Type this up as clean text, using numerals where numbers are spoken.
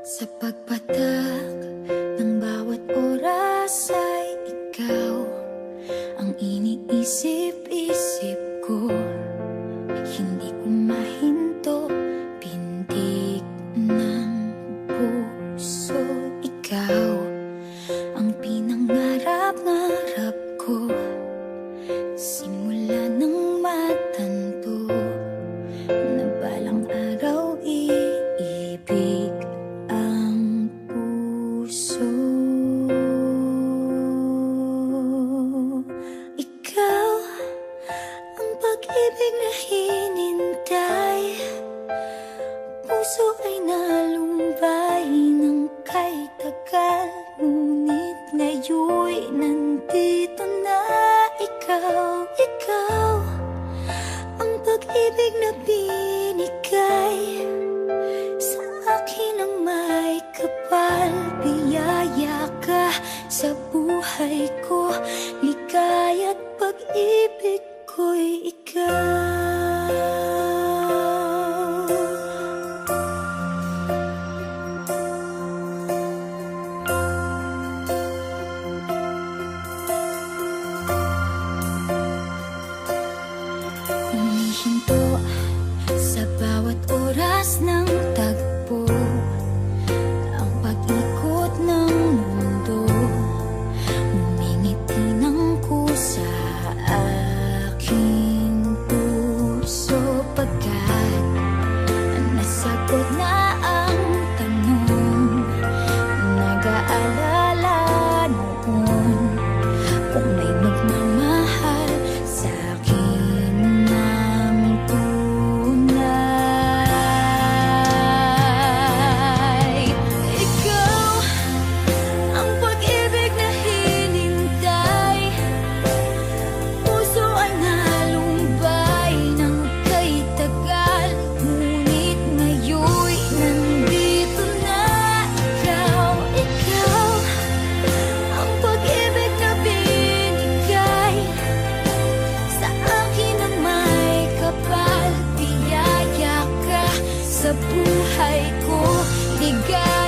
Sa pagpatak ng bawat oras ay ikaw ang iniisip-isip ko. Hindi ko mahinto, pintig ng puso. Ikaw ang pinangarap-ngarap ko, simula ng matanto na balang araw iibig ang puso. Ikaw ang pag-ibig na hinintay, puso ay nalumbay ng kay tagal, ngunit ngayon'y nandito na ikaw. Ikaw ang pag-ibig na binigay sa akin ang may kapal. Biyaya ka sa buhay ko, ligaya't pag-ibig ko'y ikaw. Humihinto sa bawat oras ng tagpo, ang pag-ikot ng mundo, ngumingiti ng kusa aking puso. Pagkat nasagot na ang tanong, nag-aalala noon kung may magmamahal sa akin ng tunay. Ikaw ang pag-ibig na hinintay, puso ay nalumbay ng kay tagal, ngunit ngayon'y nandito na ikaw. Ikaw ang pag-ibig na binigay sa akin ang may kapal. Biyaya ka sa buhay ko, ligaya't